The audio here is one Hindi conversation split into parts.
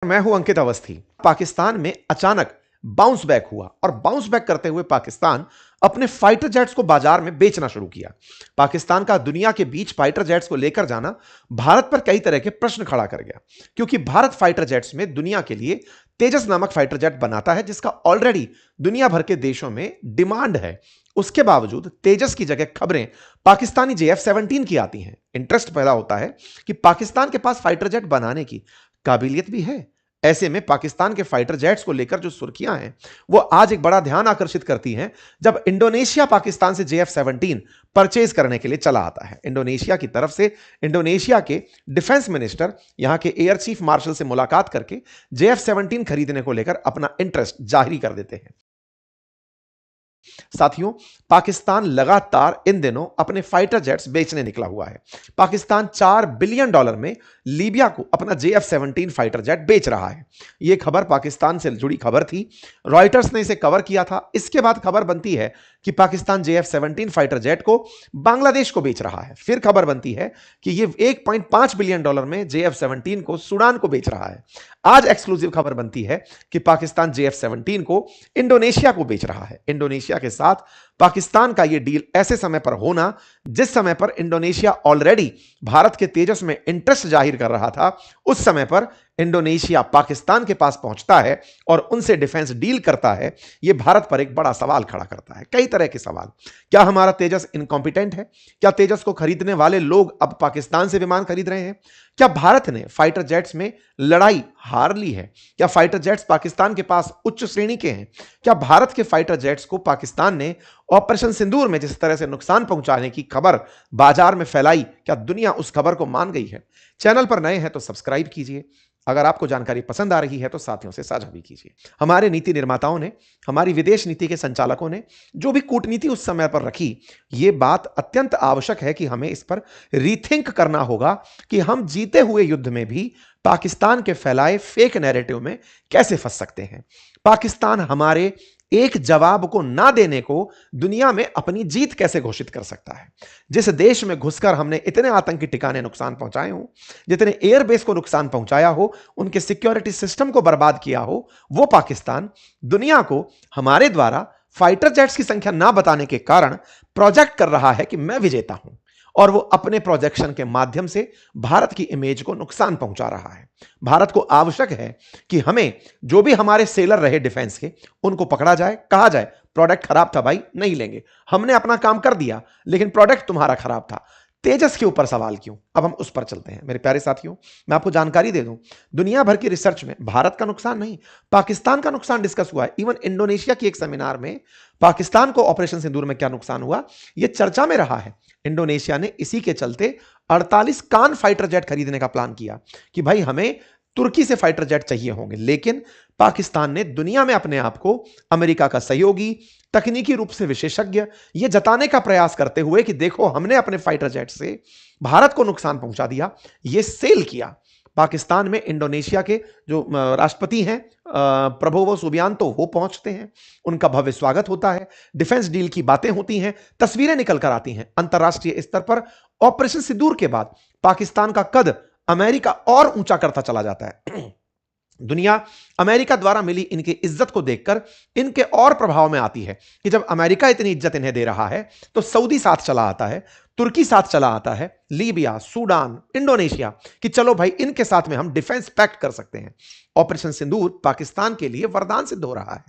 मैं हूं अंकित अवस्थी। पाकिस्तान में अचानक बाउंस बैक हुआ और बाउंस बैक करते हुए पाकिस्तान अपने फाइटर जेट्स को बाजार में बेचना शुरू किया। पाकिस्तान का दुनिया के बीच फाइटर जेट्स को लेकर जाना भारत पर कई तरह के प्रश्न खड़ा कर गया, क्योंकि भारत फाइटर जेट्स में दुनिया के लिए तेजस नामक फाइटर जेट बनाता है, जिसका ऑलरेडी दुनिया भर के देशों में डिमांड है। उसके बावजूद तेजस की जगह खबरें पाकिस्तानी JF-17 की आती हैं। इंटरेस्ट पैदा होता है कि पाकिस्तान के पास फाइटर जेट बनाने की काबिलियत भी है। ऐसे में पाकिस्तान के फाइटर जेट्स को लेकर जो सुर्खियां हैं वो आज एक बड़ा ध्यान आकर्षित करती हैं, जब इंडोनेशिया पाकिस्तान से JF-17 परचेज करने के लिए चला आता है। इंडोनेशिया की तरफ से इंडोनेशिया के डिफेंस मिनिस्टर यहां के एयर चीफ मार्शल से मुलाकात करके JF-17 खरीदने को लेकर अपना इंटरेस्ट जाहिर कर देते हैं। साथियों, पाकिस्तान लगातार इन दिनों अपने फाइटर जेट्स बेचने निकला हुआ है। पाकिस्तान $4 बिलियन में लीबिया को अपना JF-17 फाइटर जेट बेच रहा है। यह खबर पाकिस्तान से जुड़ी खबर थी, रॉयटर्स ने इसे कवर किया था। इसके बाद खबर बनती है कि पाकिस्तान JF-17 फाइटर जेट को बांग्लादेश को बेच रहा है। फिर खबर बनती है कि यह $1.5 बिलियन में JF-17 को सूडान को बेच रहा है। आज एक्सक्लूसिव खबर बनती है कि पाकिस्तान JF-17 को इंडोनेशिया को बेच रहा है। इंडोनेशिया के साथ पाकिस्तान का यह डील ऐसे समय पर होना जिस समय पर इंडोनेशिया ऑलरेडी भारत के तेजस में इंटरेस्ट जाहिर कर रहा था, उस समय पर इंडोनेशिया पाकिस्तान के पास पहुंचता है और उनसे डिफेंस डील करता है। यह भारत पर एक बड़ा सवाल खड़ा करता है, कई तरह के सवाल। क्या हमारा तेजस इनकॉम्पिटेंट है? क्या तेजस को खरीदने वाले लोग अब पाकिस्तान से विमान खरीद रहे हैं? क्या भारत ने फाइटर जेट्स में लड़ाई हार ली है? क्या फाइटर जेट्स पाकिस्तान के पास उच्च श्रेणी के हैं? क्या भारत के फाइटर जेट्स को पाकिस्तान ने ऑपरेशन सिंदूर में जिस तरह से नुकसान पहुंचाने की खबर बाजार में फैलाई, क्या दुनिया उस खबर को मान गई है? चैनल पर नए हैं तो सब्सक्राइब कीजिए। अगर आपको जानकारी पसंद आ रही है तो साथियों से साझा भी कीजिए। हमारे नीति निर्माताओं ने, हमारी विदेश नीति के संचालकों ने जो भी कूटनीति उस समय पर रखी, यह बात अत्यंत आवश्यक है कि हमें इस पर रीथिंक करना होगा कि हम जीते हुए युद्ध में भी पाकिस्तान के फैलाए फेक नैरेटिव में कैसे फंस सकते हैं। पाकिस्तान हमारे एक जवाब को ना देने को दुनिया में अपनी जीत कैसे घोषित कर सकता है? जिस देश में घुसकर हमने इतने आतंकी ठिकाने नुकसान पहुंचाए हो, जितने एयरबेस को नुकसान पहुंचाया हो, उनके सिक्योरिटी सिस्टम को बर्बाद किया हो, वो पाकिस्तान दुनिया को हमारे द्वारा फाइटर जेट्स की संख्या ना बताने के कारण प्रोजेक्ट कर रहा है कि मैं विजेता हूं, और वो अपने प्रोजेक्शन के माध्यम से भारत की इमेज को नुकसान पहुंचा रहा है। भारत को आवश्यक है कि हमें जो भी हमारे सेलर रहे डिफेंस के, उनको पकड़ा जाए, कहा जाए प्रोडक्ट खराब था भाई, नहीं लेंगे, हमने अपना काम कर दिया, लेकिन प्रोडक्ट तुम्हारा खराब था। तेजस के ऊपर सवाल क्यों? अब हम उस पर चलते हैं। मेरे प्यारे साथियों, मैं आपको जानकारी दे दूं, दुनिया भर की रिसर्च में भारत का नुकसान नहीं, पाकिस्तान का नुकसान डिस्कस हुआ है। इवन इंडोनेशिया की एक सेमिनार में पाकिस्तान को ऑपरेशन सिंदूर में क्या नुकसान हुआ, यह चर्चा में रहा है। इंडोनेशिया ने इसी के चलते 48 कान फाइटर जेट खरीदने का प्लान किया कि भाई हमें तुर्की से फाइटर जेट चाहिए होंगे, लेकिन पाकिस्तान ने दुनिया में अपने आप को अमेरिका का सहयोगी, तकनीकी रूप से विशेषज्ञ, यह जताने का प्रयास करते हुए कि देखो हमने अपने फाइटर जेट से भारत को नुकसान पहुंचा दिया, यह सेल किया। पाकिस्तान में इंडोनेशिया के जो राष्ट्रपति हैं प्रबोवो सुबियांतो, वो पहुंचते हैं, उनका भव्य स्वागत होता है, डिफेंस डील की बातें होती हैं, तस्वीरें निकल कर आती हैं। अंतरराष्ट्रीय स्तर पर ऑपरेशन सिंदूर के बाद पाकिस्तान का कद अमेरिका और ऊंचा करता चला जाता है। दुनिया अमेरिका द्वारा मिली इनकी इज्जत को देखकर इनके और प्रभाव में आती है कि जब अमेरिका इतनी इज्जत इन्हें दे रहा है तो सऊदी साथ चला आता है, तुर्की साथ चला आता है, लीबिया, सूडान, इंडोनेशिया, कि चलो भाई इनके साथ में हम डिफेंस पैक्ट कर सकते हैं। ऑपरेशन सिंदूर पाकिस्तान के लिए वरदान सिद्ध हो रहा है।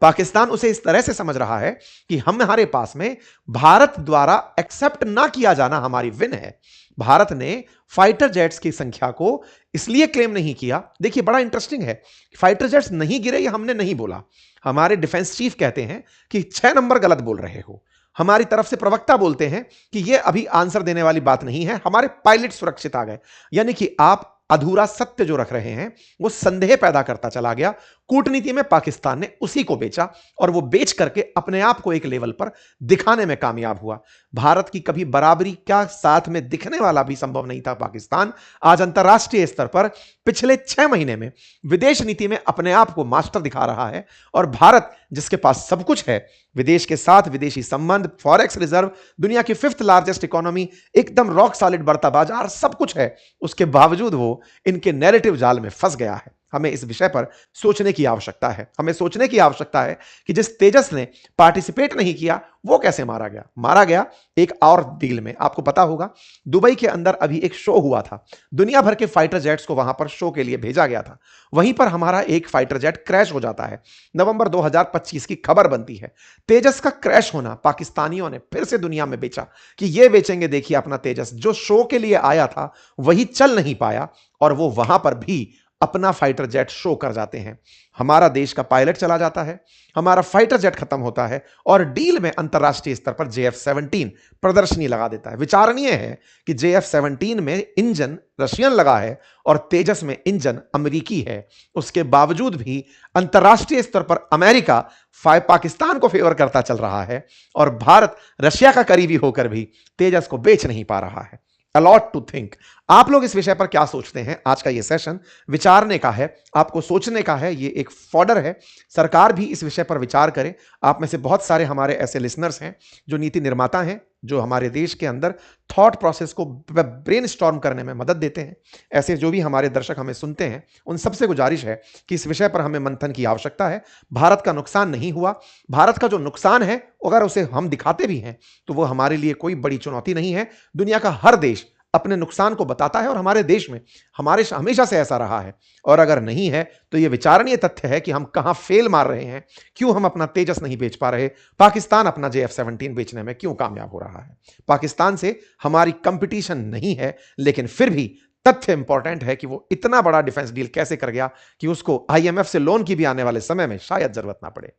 पाकिस्तान उसे इस तरह से समझ रहा है कि हमारे पास में भारत द्वारा एक्सेप्ट ना किया जाना हमारी विन है। भारत ने फाइटर जेट्स की संख्या को इसलिए क्लेम नहीं किया। देखिए बड़ा इंटरेस्टिंग है, फाइटर जेट्स नहीं गिरे ये हमने नहीं बोला, हमारे डिफेंस चीफ कहते हैं कि 6 नंबर गलत बोल रहे हो। हमारी तरफ से प्रवक्ता बोलते हैं कि यह अभी आंसर देने वाली बात नहीं है, हमारे पायलट सुरक्षित आ गए। यानी कि आप अधूरा सत्य जो रख रहे हैं वो संदेह पैदा करता चला गया। कूटनीति में पाकिस्तान ने उसी को बेचा और वो बेच करके अपने आप को एक लेवल पर दिखाने में कामयाब हुआ। भारत की कभी बराबरी क्या साथ में दिखने वाला भी संभव नहीं था। पाकिस्तान आज अंतरराष्ट्रीय स्तर पर पिछले 6 महीने में विदेश नीति में अपने आप को मास्टर दिखा रहा है, और भारत जिसके पास सब कुछ है, विदेश के साथ विदेशी संबंध, फॉरेक्स रिजर्व, दुनिया की 5th लार्जेस्ट इकोनॉमी, एकदम रॉक सॉलिड बढ़ता बाजार, सब कुछ है, उसके बावजूद वो इनके नैरेटिव जाल में फंस गया है। हमें इस विषय पर सोचने की आवश्यकता है। हमें सोचने की आवश्यकता है कि जिस तेजस ने पार्टिसिपेट नहीं किया वो कैसे मारा गया। मारा गया एक और डील में। आपको पता होगा दुबई के अंदर अभी एक शो हुआ था, दुनिया भर के फाइटर जेट्स को वहां पर शो के लिए भेजा गया था। वहीं पर हमारा एक फाइटर जेट क्रैश हो जाता है। नवंबर 2025 की खबर बनती है। तेजस का क्रैश होना पाकिस्तानियों ने फिर से दुनिया में बेचा कि ये बेचेंगे, देखिए अपना तेजस जो शो के लिए आया था वही चल नहीं पाया और वो वहां पर भी अपना फाइटर जेट शो कर जाते हैं। हमारा देश का पायलट चला जाता है, हमारा फाइटर जेट खत्म होता है और डील में अंतरराष्ट्रीय स्तर पर JF-17 प्रदर्शनी लगा देता है। विचारणीय है कि JF-17 में इंजन रशियन लगा है और तेजस में इंजन अमेरिकी है। उसके बावजूद भी अंतरराष्ट्रीय स्तर पर अमेरिका पाकिस्तान को फेवर करता चल रहा है और भारत रशिया का करीबी होकर भी तेजस को बेच नहीं पा रहा है। A lot to think. आप लोग इस विषय पर क्या सोचते हैं? आज का ये सेशन विचारने का है, आपको सोचने का है, ये एक फॉडर है। सरकार भी इस विषय पर विचार करे। आप में से बहुत सारे हमारे ऐसे लिसनर्स हैं जो नीति निर्माता हैं, जो हमारे देश के अंदर थॉट प्रोसेस को ब्रेनस्टॉर्म करने में मदद देते हैं। ऐसे जो भी हमारे दर्शक हमें सुनते हैं उन सबसे गुजारिश है कि इस विषय पर हमें मंथन की आवश्यकता है। भारत का नुकसान नहीं हुआ। भारत का जो नुकसान है अगर उसे हम दिखाते भी हैं तो वो हमारे लिए कोई बड़ी चुनौती नहीं है। दुनिया का हर देश अपने नुकसान को बताता है और हमारे देश में हमेशा से ऐसा रहा है। और अगर नहीं है तो यह विचारणीय तथ्य है कि हम कहां फेल मार रहे हैं, क्यों हम अपना तेजस नहीं बेच पा रहे, पाकिस्तान अपना JF-17 बेचने में क्यों कामयाब हो रहा है। पाकिस्तान से हमारी कंपटीशन नहीं है, लेकिन फिर भी तथ्य इंपॉर्टेंट है कि वो इतना बड़ा डिफेंस डील कैसे कर गया कि उसको IMF से लोन की भी आने वाले समय में शायद जरूरत ना पड़े।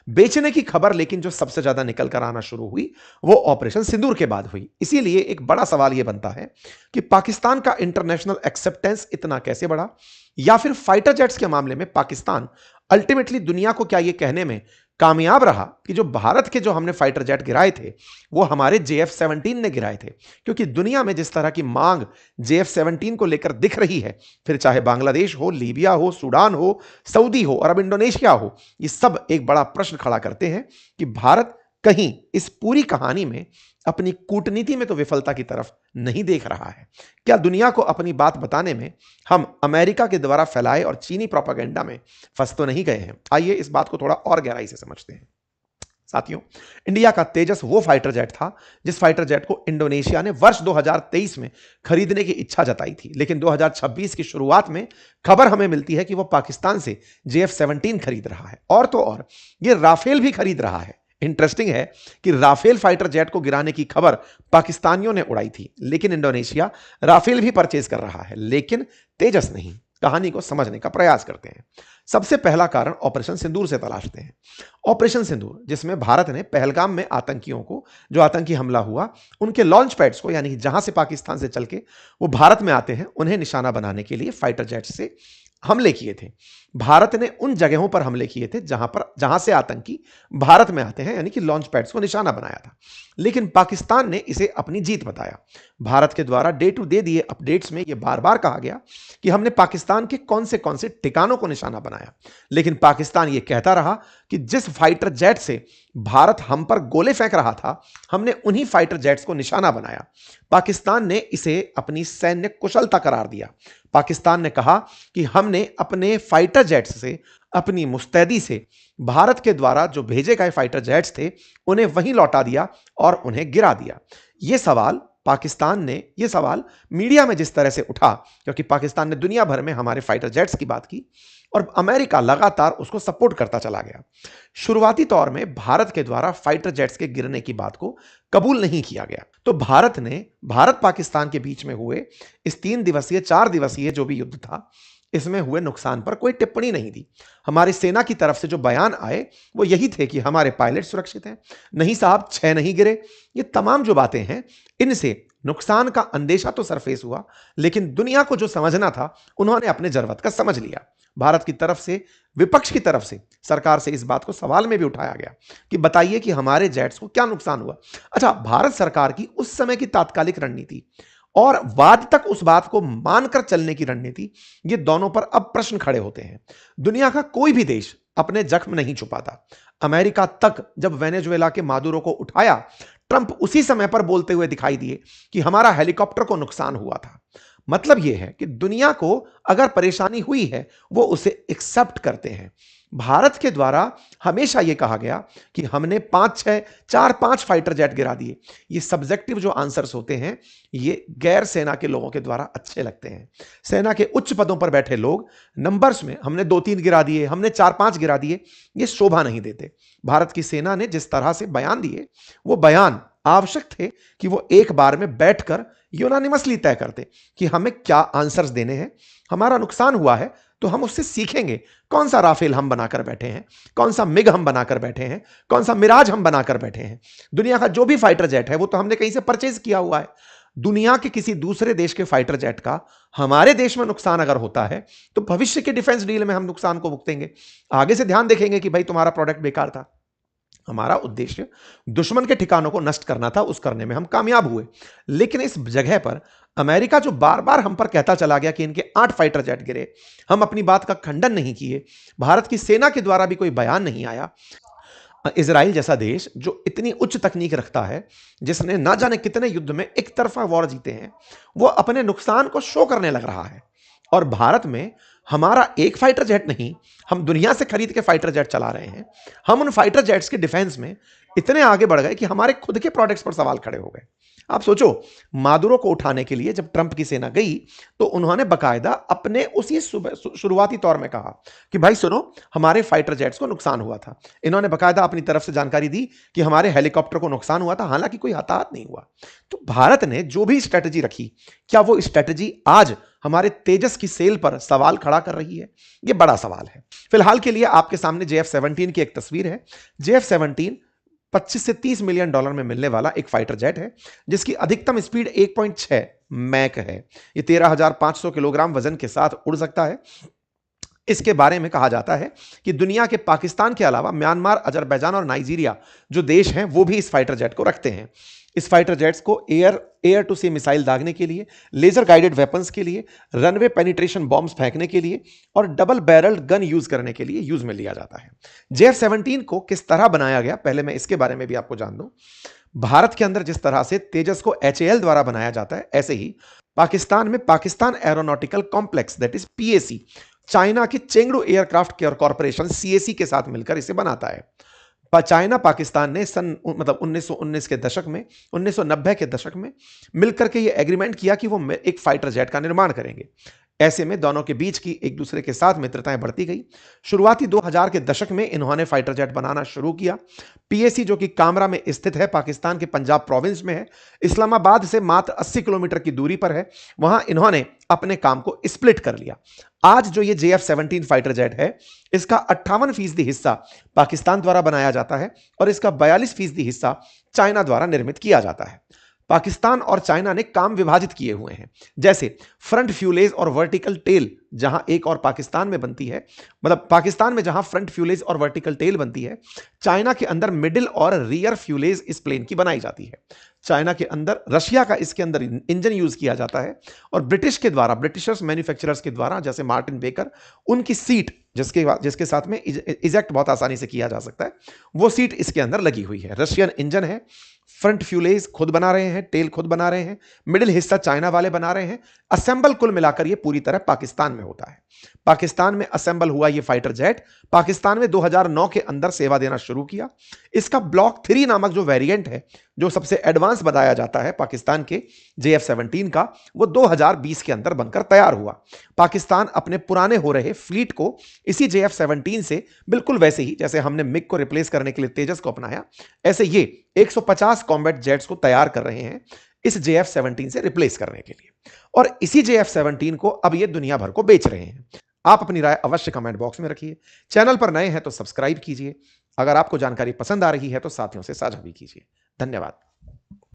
बेचने की खबर लेकिन जो सबसे ज्यादा निकल कर आना शुरू हुई वो ऑपरेशन सिंदूर के बाद हुई। इसीलिए एक बड़ा सवाल यह बनता है कि पाकिस्तान का इंटरनेशनल एक्सेप्टेंस इतना कैसे बढ़ा, या फिर फाइटर जेट्स के मामले में पाकिस्तान अल्टीमेटली दुनिया को क्या यह कहने में कामयाब रहा कि जो भारत के जो हमने फाइटर जेट गिराए थे वो हमारे JF-17 ने गिराए थे। क्योंकि दुनिया में जिस तरह की मांग JF-17 को लेकर दिख रही है, फिर चाहे बांग्लादेश हो, लीबिया हो, सूडान हो, सऊदी हो और अब इंडोनेशिया हो, ये सब एक बड़ा प्रश्न खड़ा करते हैं कि भारत कहीं इस पूरी कहानी में अपनी कूटनीति में तो विफलता की तरफ नहीं देख रहा है। क्या दुनिया को अपनी बात बताने में हम अमेरिका के द्वारा फैलाए और चीनी प्रोपेगेंडा में फंस तो नहीं गए हैं? आइए इस बात को थोड़ा और गहराई से समझते हैं। साथियों, इंडिया का तेजस वो फाइटर जेट था जिस फाइटर जेट को इंडोनेशिया ने वर्ष 2023 में खरीदने की इच्छा जताई थी, लेकिन 2026 की शुरुआत में खबर हमें मिलती है कि वो पाकिस्तान से JF-17 खरीद रहा है और तो और ये राफेल भी खरीद रहा है। इंटरेस्टिंग है कि राफेल फाइटर जेट को गिराने की खबर पाकिस्तानियों ने उड़ाई थी, लेकिन इंडोनेशिया राफेल भी परचेज कर रहा है, लेकिन तेजस नहीं। कहानी को समझने का प्रयास करते हैं। सबसे पहला कारण ऑपरेशन सिंदूर से तलाशते हैं। ऑपरेशन सिंदूर, जिसमें भारत ने पहलगाम में आतंकियों को, जो आतंकी हमला हुआ, उनके लॉन्च पैड्स को, यानी जहां से पाकिस्तान से चल के वो भारत में आते हैं, उन्हें निशाना बनाने के लिए फाइटर जेट से हमले किए थे। भारत ने उन जगहों पर हमले किए थे जहां से आतंकी भारत में आते हैं, यानी कि लॉन्च पैड्स को निशाना बनाया था। लेकिन पाकिस्तान ने इसे अपनी जीत बताया। भारत के द्वारा डे टू डे दिए अपडेट्स में यह बार बार कहा गया कि हमने पाकिस्तान के कौन से ठिकानों को निशाना बनाया, लेकिन पाकिस्तान यह कहता रहा कि जिस फाइटर जेट से भारत हम पर गोले फेंक रहा था, हमने उन्हीं फाइटर जेट्स को निशाना बनाया। पाकिस्तान ने इसे अपनी सैन्य कुशलता करार दिया। पाकिस्तान ने कहा कि हमने अपने फाइटर जेट्स से, अपनी मुस्तैदी से भारत के द्वारा जो भेजे गए फाइटर जेट्स थे उन्हें वहीं लौटा दिया और उन्हें गिरा दिया। यह सवाल मीडिया में जिस तरह से उठा, क्योंकि पाकिस्तान ने दुनिया भर में हमारे फाइटर जेट्स की बात की और अमेरिका लगातार उसको सपोर्ट करता चला गया। शुरुआती तौर में भारत के द्वारा फाइटर जेट्स के गिरने की बात को कबूल नहीं किया गया, तो भारत पाकिस्तान के बीच में हुए इस 4 दिवसीय जो भी युद्ध था, इसमें हुए नुकसान पर कोई टिप्पणी नहीं दी। हमारी सेना की तरफ से जो बयान आए वो यही थे कि हमारे पायलट सुरक्षित हैं, नहीं साहब 6 नहीं गिरे। ये तमाम जो बातें हैं, इनसे नुकसान का अंदेशा तो सरफेस हुआ, लेकिन दुनिया को जो समझना था उन्होंने अपने जरूरत का समझ लिया। भारत की तरफ से, विपक्ष की तरफ से सरकार से इस बात को सवाल में भी उठाया गया कि बताइए कि हमारे जेट्स को क्या नुकसान हुआ। अच्छा, भारत सरकार की उस समय की तात्कालिक रणनीति और बाद तक उस बात को मानकर चलने की रणनीति, ये दोनों पर अब प्रश्न खड़े होते हैं। दुनिया का कोई भी देश अपने जख्म नहीं छुपाता। अमेरिका तक जब वेनेजुएला के मादुरो को उठाया, ट्रंप उसी समय पर बोलते हुए दिखाई दिए कि हमारा हेलीकॉप्टर को नुकसान हुआ था। मतलब यह है कि दुनिया को अगर परेशानी हुई है वो उसे एक्सेप्ट करते हैं। भारत के द्वारा हमेशा यह कहा गया कि हमने 4-5 फाइटर जेट गिरा दिए। ये सब्जेक्टिव जो आंसर्स होते हैं ये गैर सेना के लोगों के द्वारा अच्छे लगते हैं। सेना के उच्च पदों पर बैठे लोग नंबर्स में हमने 2-3 गिरा दिए, हमने 4-5 गिरा दिए, ये शोभा नहीं देते। भारत की सेना ने जिस तरह से बयान दिए वो बयान आवश्यक थे कि वो एक बार में बैठकर यूनानिमसली तय करते कि हमें क्या आंसर्स देने हैं। हमारा नुकसान हुआ है तो हम उससे सीखेंगे। कौन सा राफेल हम बनाकर बैठे हैं, कौन सा मिग हम बनाकर बैठे हैं, कौन सा मिराज हम बनाकर बैठे हैं। दुनिया का जो भी फाइटर जेट है वो तो हमने कहीं से परचेज किया हुआ है। दुनिया के किसी दूसरे देश के फाइटर जेट का हमारे देश में नुकसान अगर होता है तो भविष्य के डिफेंस डील में हम नुकसान को भुगतेंगे। आगे से ध्यान देखेंगे कि भाई तुम्हारा प्रोडक्ट बेकार था। हमारा उद्देश्य दुश्मन के ठिकानों को नष्ट करना था, उस करने में हम कामयाब हुए। लेकिन इस जगह पर अमेरिका जो बार बार हम पर कहता चला गया कि इनके 8 फाइटर जेट गिरे, हम अपनी बात का खंडन नहीं किए, भारत की सेना के द्वारा भी कोई बयान नहीं आया। इजराइल जैसा देश जो इतनी उच्च तकनीक रखता है, जिसने ना जाने कितने युद्ध में एक तरफा वॉर जीते हैं, वो अपने नुकसान को शो करने लग रहा है। और भारत में हमारा एक फाइटर जेट नहीं, हम दुनिया से खरीद के फाइटर जेट चला रहे हैं। हम उन फाइटर जेट्स के डिफेंस में इतने आगे बढ़ गए कि हमारे खुद के प्रोडक्ट्स पर सवाल खड़े हो गए। आप सोचो, मादुरो को उठाने के लिए जब ट्रंप की सेना गई तो उन्होंने बकायदा अपने उसी शुरुआती तौर में कहा कि भाई सुनो, हमारे फाइटर जेट्स को नुकसान हुआ था। इन्होंने बकायदा अपनी तरफ से जानकारी दी कि हमारे हेलीकॉप्टर को नुकसान हुआ था, हालांकि कोई हताहत नहीं हुआ। तो भारत ने जो भी स्ट्रेटजी रखी, क्या वो स्ट्रेटजी आज हमारे तेजस की सेल पर सवाल खड़ा कर रही है? यह बड़ा सवाल है। फिलहाल के लिए आपके सामने JF-17 की एक तस्वीर है। JF-17 $25 से $30 मिलियन में मिलने वाला एक फाइटर जेट है, जिसकी अधिकतम स्पीड 1.6 मैक है। यह 13,500 किलोग्राम वजन के साथ उड़ सकता है। इसके बारे में कहा जाता है कि दुनिया के पाकिस्तान के अलावा म्यांमार, अजरबैजान और नाइजीरिया जो देश हैं वो भी इस फाइटर जेट को रखते हैं। इस फाइटर जेट्स को एयर टू सी मिसाइल दागने के लिए, लेजर गाइडेड वेपन्स के लिए, रनवे पेनिट्रेशन बॉम्ब्स फेंकने के लिए और डबल बैरल्ड गन यूज करने के लिए यूज में लिया जाता है। JF-17 को किस तरह बनाया गया, पहले मैं इसके बारे में भी आपको जान दूं। भारत के अंदर जिस तरह से तेजस को HAL द्वारा बनाया जाता है, ऐसे ही पाकिस्तान में Pakistan aeronautical complex that is PAC, China की Chengdu aircraft care corporation CAC के साथ मिलकर इसे बनाता है। चाइना पाकिस्तान ने सन 1919 के दशक में, 1990 के दशक में मिलकर के ये एग्रीमेंट किया कि वो एक फाइटर जेट का निर्माण करेंगे। ऐसे में दोनों के बीच की एक दूसरे के साथ मित्रताएं बढ़ती गई। शुरुआती 2000 के दशक में इन्होंने फाइटर जेट बनाना शुरू किया। PAC जो कि कामरा में स्थित है, पाकिस्तान के पंजाब प्रोविंस में है, इस्लामाबाद से मात्र 80 किलोमीटर की दूरी पर है, वहां इन्होंने अपने काम को स्प्लिट कर लिया। आज जो ये JF-17 फाइटर जेट है, इसका 58% हिस्सा पाकिस्तान द्वारा बनाया जाता है और इसका 42% हिस्सा चाइना द्वारा निर्मित किया जाता है। पाकिस्तान और चाइना ने काम विभाजित किए हुए हैं। जैसे फ्रंट फ्यूलेज और वर्टिकल टेल जहां एक और पाकिस्तान में बनती है, मतलब पाकिस्तान में जहां फ्रंट फ्यूलेज और वर्टिकल टेल बनती है, चाइना के अंदर मिडिल और रियर फ्यूलेज इस प्लेन की बनाई जाती है। चाइना के अंदर, रशिया का इसके अंदर इंजन यूज किया जाता है और ब्रिटिश के द्वारा, ब्रिटिशर्स मैन्युफैक्चरर्स के द्वारा, जैसे मार्टिन बेकर, उनकी सीट जिसके साथ में इजेक्ट बहुत आसानी से किया जा सकता है, वो सीट इसके अंदर लगी हुई है। रशियन इंजन है, फ्रंट फ्यूलेज खुद बना रहे हैं, टेल खुद बना रहे हैं, मिडिल हिस्सा चाइना वाले बना रहे हैं। असेंबल कुल मिलाकर ये पूरी तरह पाकिस्तान में होता है। पाकिस्तान में असेंबल हुआ ये फाइटर जेट पाकिस्तान में 2009 के अंदर सेवा देना शुरू किया। इसका ब्लॉक 3 नामक जो वेरिएंट है, जो सबसे एडवांस बताया जाता है पाकिस्तान के JF-17 का, वो 2020 के अंदर बनकर तैयार हुआ। पाकिस्तान अपने पुराने हो रहे फ्लीट को इसी JF-17 से, बिल्कुल वैसे ही जैसे हमने मिग को रिप्लेस करने के लिए तेजस को अपनाया, ऐसे ये 150 कॉम्बैट जेट्स को तैयार कर रहे हैं इस JF-17 से रिप्लेस करने के लिए। और इसी JF-17 को अब ये दुनिया भर को बेच रहे हैं। आप अपनी राय अवश्य कमेंट बॉक्स में रखिए। चैनल पर नए हैं तो सब्सक्राइब कीजिए। अगर आपको जानकारी पसंद आ रही है तो साथियों से साझा भी कीजिए। धन्यवाद।